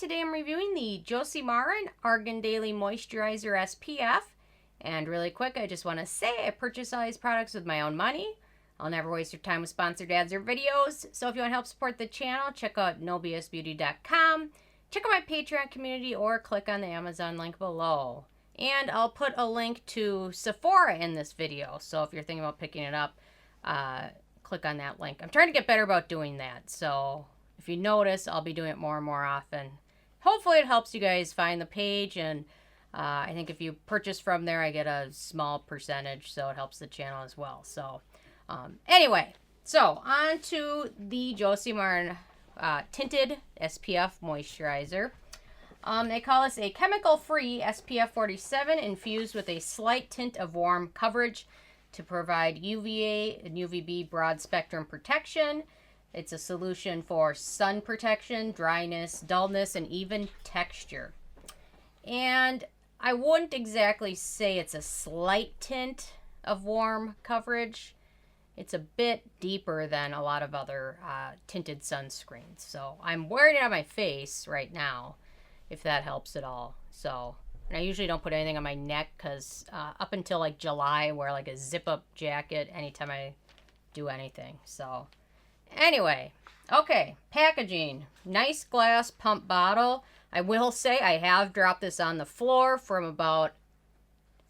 Today I'm reviewing the Josie Maran Argan Daily Moistuizer SPF. And really quick, I just want to say I purchase all these products with my own money. I'll never waste your time with sponsored ads or videos. So if you want to help support the channel, check out nobsbeauty.com. Check out my Patreon community or click on the Amazon link below. And I'll put a link to Sephora in this video. So if you're thinking about picking it up, click on that link. I'm trying to get better about doing that. So if you notice, I'll be doing it more and more often. Hopefully it helps you guys find the page, and I think if you purchase from there, I get a small percentage, so it helps the channel as well. So anyway, so on to the Josie Maran Tinted SPF Moisturizer. They call this a chemical-free SPF 47 infused with a slight tint of warm coverage to provide UVA and UVB broad spectrum protection. It's a solution for sun protection, dryness, dullness, and even texture. And I wouldn't exactly say it's a slight tint of warm coverage. It's a bit deeper than a lot of other tinted sunscreens. So I'm wearing it on my face right now, if that helps at all. So, and I usually don't put anything on my neck because up until like July, I wear like a zip-up jacket anytime I do anything. So anyway, okay, packaging. Nice glass pump bottle. I will say I have dropped this on the floor from about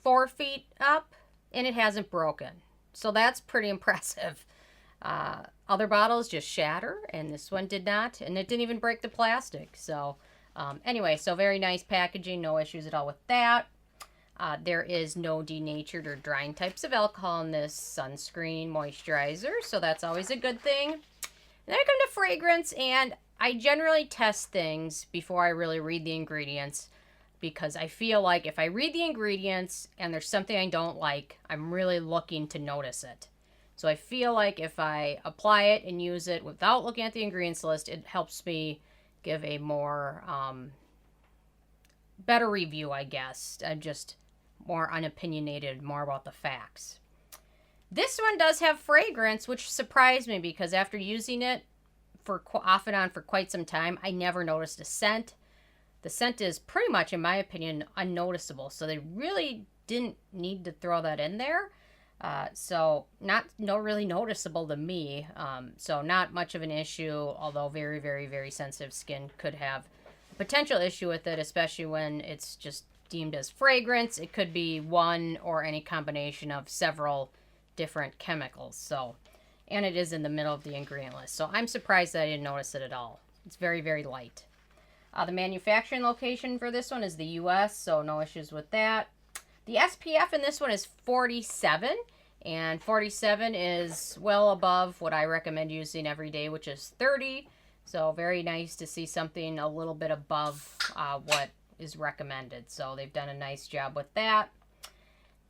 4 feet up, and it hasn't broken. So that's pretty impressive. Other bottles just shatter, and this one did not, and it didn't even break the plastic. So anyway, so very nice packaging, no issues at all with that. There is no denatured or drying types of alcohol in this sunscreen moisturizer, so that's always a good thing. Then I come to fragrance, and I generally test things before I really read the ingredients, because I feel like if I read the ingredients and there's something I don't like, I'm really looking to notice it. So I feel like if I apply it and use it without looking at the ingredients list, it helps me give a more better review, I guess. I'm just more unopinionated, more about the facts. This one does have fragrance, which surprised me because after using it for off and on for quite some time, I never noticed a scent. The scent is pretty much, in my opinion, unnoticeable. So they really didn't need to throw that in there. So not really noticeable to me. So not much of an issue, although very, very, very sensitive skin could have a potential issue with it, especially when it's just deemed as fragrance. It could be one or any combination of several different chemicals. So, and it is in the middle of the ingredient list. So I'm surprised that I didn't notice it at all. It's very, very light. The manufacturing location for this one is the US, so no issues with that. The SPF in this one is 47, and 47 is well above what I recommend using every day, which is 30. So very nice to see something a little bit above what is recommended. So they've done a nice job with that.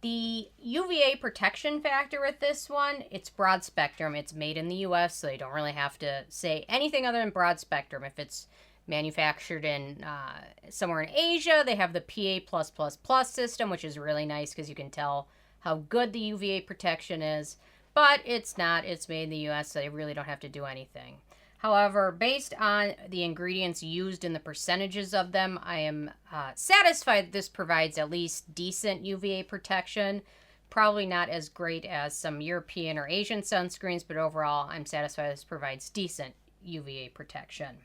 The UVA protection factor with this one, it's broad spectrum. It's made in the US, so you don't really have to say anything other than broad spectrum. If it's manufactured in somewhere in Asia, they have the PA+++ system, which is really nice because you can tell how good the UVA protection is. But it's not. It's made in the US, so they really don't have to do anything. However, based on the ingredients used and the percentages of them, I am satisfied that this provides at least decent UVA protection. Probably not as great as some European or Asian sunscreens, but overall, I'm satisfied this provides decent UVA protection.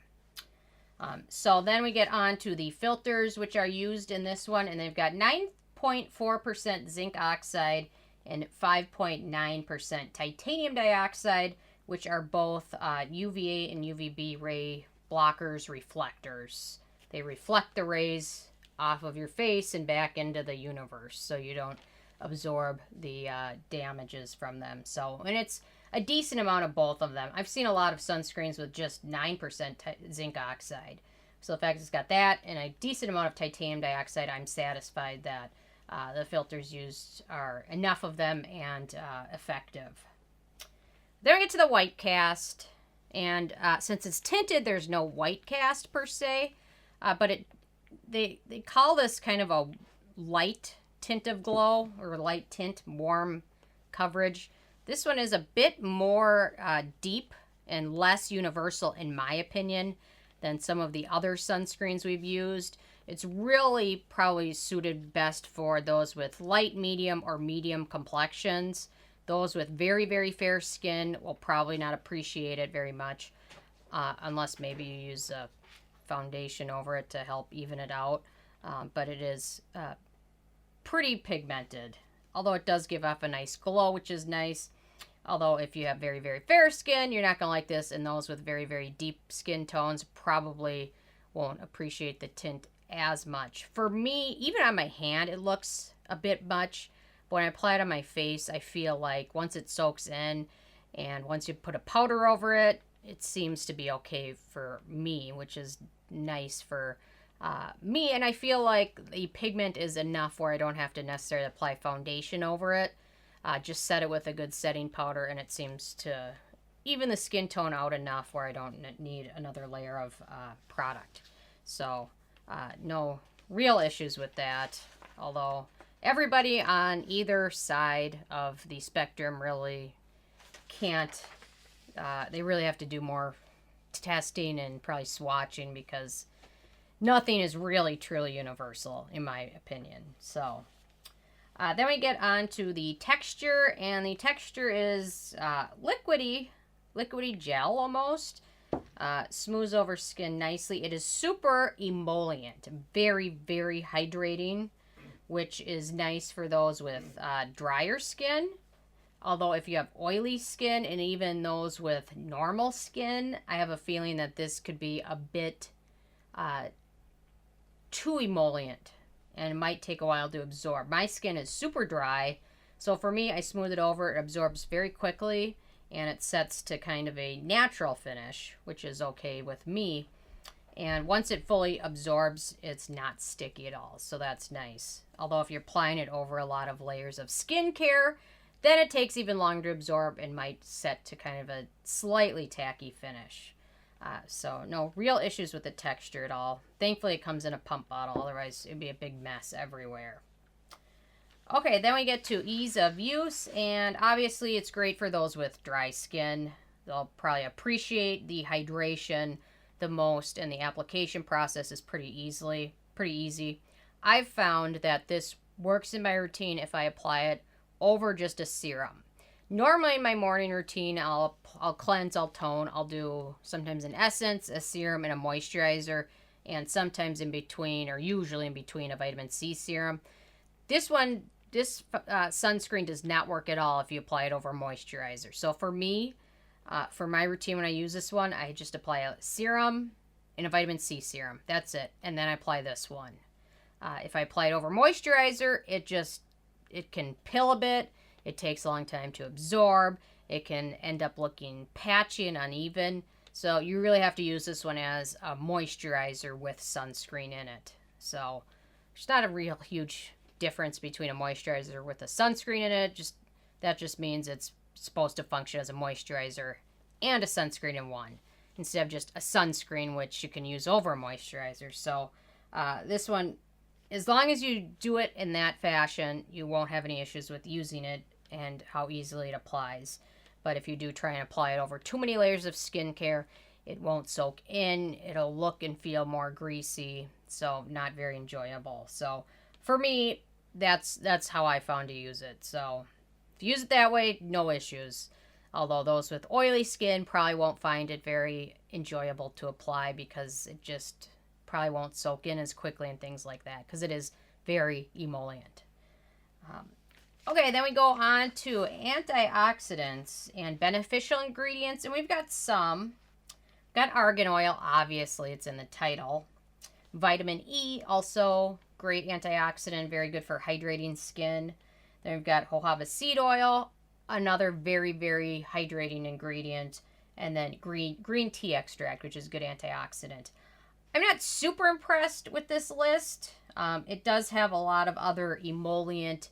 So then we get on to the filters, which are used in this one, and they've got 9.4% zinc oxide and 5.9% titanium dioxide, which are both UVA and UVB ray blockers, reflectors. They reflect the rays off of your face and back into the universe, so you don't absorb the damages from them. So, and it's a decent amount of both of them. I've seen a lot of sunscreens with just 9% zinc oxide. So the fact it's got that and a decent amount of titanium dioxide, I'm satisfied that the filters used are enough of them and effective. Then we get to the white cast, and since it's tinted, there's no white cast per se, but they call this kind of a light tint of glow, or light tint, warm coverage. This one is a bit more deep and less universal, in my opinion, than some of the other sunscreens we've used. It's really probably suited best for those with light, medium, or medium complexions. Those with very, very fair skin will probably not appreciate it very much, unless maybe you use a foundation over it to help even it out. But it is pretty pigmented, although it does give off a nice glow, which is nice. Although if you have very, very fair skin, you're not going to like this, and those with very, very deep skin tones probably won't appreciate the tint as much. For me, even on my hand, it looks a bit much. But when I apply it on my face, I feel like once it soaks in and once you put a powder over it, it seems to be okay for me, which is nice for me. And I feel like the pigment is enough where I don't have to necessarily apply foundation over it. Just set it with a good setting powder, and it seems to even the skin tone out enough where I don't need another layer of product. So no real issues with that, although everybody on either side of the spectrum really can't, they really have to do more testing and probably swatching, because nothing is really truly universal in my opinion. So then we get on to the texture, and the texture is liquidy gel almost. Smooths over skin nicely. It is super emollient, very, very hydrating, which is nice for those with drier skin. Although if you have oily skin and even those with normal skin, I have a feeling that this could be a bit too emollient, and it might take a while to absorb. My skin is super dry, so for me, I smooth it over. It absorbs very quickly, and it sets to kind of a natural finish, which is okay with me. And once it fully absorbs, it's not sticky at all, so that's nice. Although if you're applying it over a lot of layers of skincare, then it takes even longer to absorb and might set to kind of a slightly tacky finish. So no real issues with the texture at all. Thankfully it comes in a pump bottle, otherwise it'd be a big mess everywhere. Okay, then we get to ease of use, and obviously it's great for those with dry skin. They'll probably appreciate the hydration the most, and the application process is pretty easy. I've found that this works in my routine if I apply it over just a serum. Normally in my morning routine, I'll cleanse, I'll tone, I'll do sometimes an essence, a serum, and a moisturizer, and sometimes in between, or usually in between, a vitamin C serum. This sunscreen does not work at all if you apply it over moisturizer. So for me, for my routine when I use this one, I just apply a serum and a vitamin C serum. That's it. And then I apply this one. If I apply it over moisturizer, it can pill a bit. It takes a long time to absorb. It can end up looking patchy and uneven. So you really have to use this one as a moisturizer with sunscreen in it. So there's not a real huge difference between a moisturizer with a sunscreen in it. That just means it's supposed to function as a moisturizer and a sunscreen in one, instead of just a sunscreen, which you can use over a moisturizer. So this one, as long as you do it in that fashion, you won't have any issues with using it and how easily it applies. But if you do try and apply it over too many layers of skincare, it won't soak in. It'll look and feel more greasy, so not very enjoyable. So for me, that's how I found to use it. So if you use it that way, no issues. Although those with oily skin probably won't find it very enjoyable to apply, because it just probably won't soak in as quickly and things like that, because it is very emollient. Okay, then we go on to antioxidants and beneficial ingredients, and we've got some. We've got argan oil, obviously, it's in the title. Vitamin E, also great antioxidant, very good for hydrating skin. Then we've got jojoba seed oil, another very, very hydrating ingredient. And then green tea extract, which is good antioxidant. I'm not super impressed with this list. It does have a lot of other emollient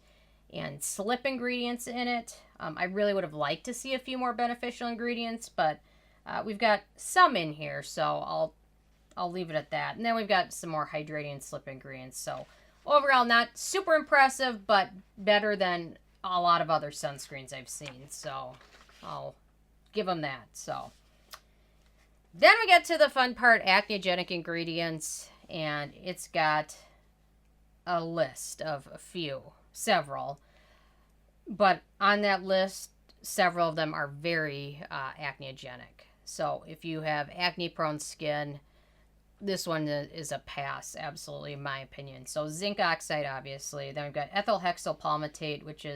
and slip ingredients in it. I really would have liked to see a few more beneficial ingredients, but we've got some in here, so I'll leave it at that. And then we've got some more hydrating and slip ingredients. So overall, not super impressive, but better than a lot of other sunscreens I've seen. So I'll give them that. So Then we get to the fun part, Acnegenic Ingredients, and it's got a list of several. But on that list, several of them are very acneogenic. So if you have acne-prone skin, this one is a pass, absolutely, in my opinion. So zinc oxide, obviously. Then we've got ethylhexyl palmitate, which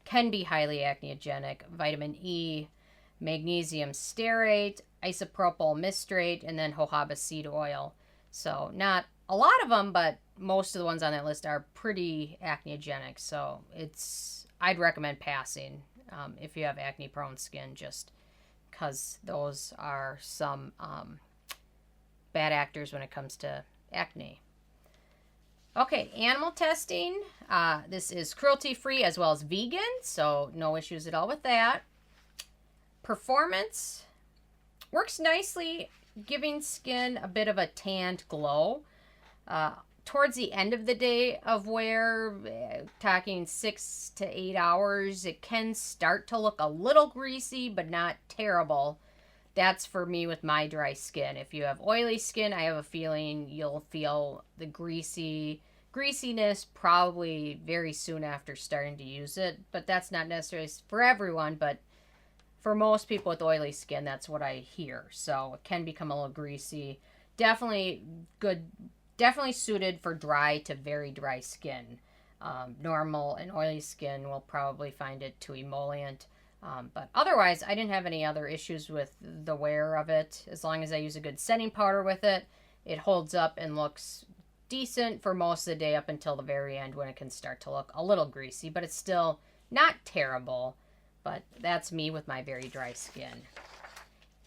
can be highly acneogenic. Vitamin E, magnesium stearate, isopropyl mystrate, and then jojoba seed oil. So not a lot of them, but most of the ones on that list are pretty acneogenic. So I'd recommend passing if you have acne-prone skin, just because those are some bad actors when it comes to acne. Okay, animal testing. This is cruelty-free as well as vegan, so no issues at all with that. Performance works nicely, giving skin a bit of a tanned glow. Towards the end of the day of wear, talking 6 to 8 hours, it can start to look a little greasy, but not terrible. That's for me with my dry skin. If you have oily skin, I have a feeling you'll feel the greasiness probably very soon after starting to use it. But that's not necessarily for everyone, but for most people with oily skin, that's what I hear. So it can become a little greasy. Definitely suited for dry to very dry skin. Normal and oily skin will probably find it too emollient. But otherwise, I didn't have any other issues with the wear of it. As long as I use a good setting powder with it, it holds up and looks decent for most of the day up until the very end when it can start to look a little greasy. But it's still not terrible. But that's me with my very dry skin.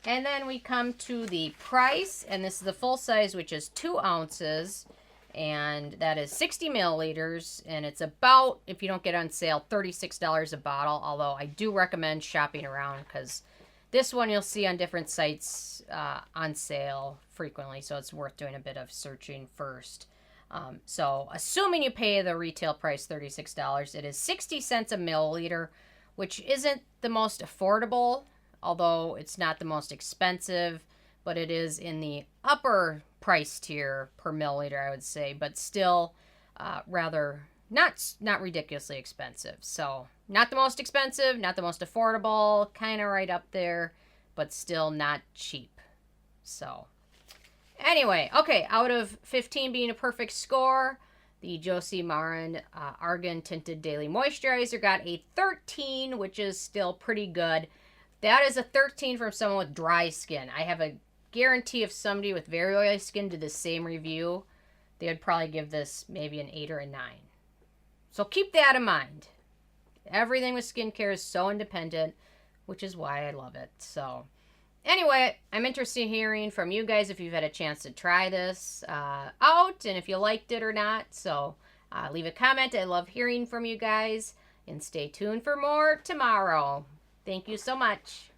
And then we come to the price, and this is the full size, which is 2 ounces, and that is 60 milliliters, and it's about, if you don't get it on sale, $36 a bottle, although I do recommend shopping around, because this one you'll see on different sites on sale frequently, so it's worth doing a bit of searching first. So assuming you pay the retail price $36, it is 60 cents a milliliter, which isn't the most affordable, although it's not the most expensive, but it is in the upper price tier per milliliter, I would say, but still rather not ridiculously expensive. So not the most expensive, not the most affordable, kind of right up there, but still not cheap. So anyway, okay, out of 15 being a perfect score, the Josie Maran Argan Tinted Daily Moisturizer got a 13, which is still pretty good. That is a 13 from someone with dry skin. I have a guarantee if somebody with very oily skin did the same review, they would probably give this maybe an 8 or a 9. So keep that in mind. Everything with skincare is so independent, which is why I love it. So anyway, I'm interested in hearing from you guys if you've had a chance to try this out and if you liked it or not. So leave a comment. I love hearing from you guys. And stay tuned for more tomorrow. Thank you so much.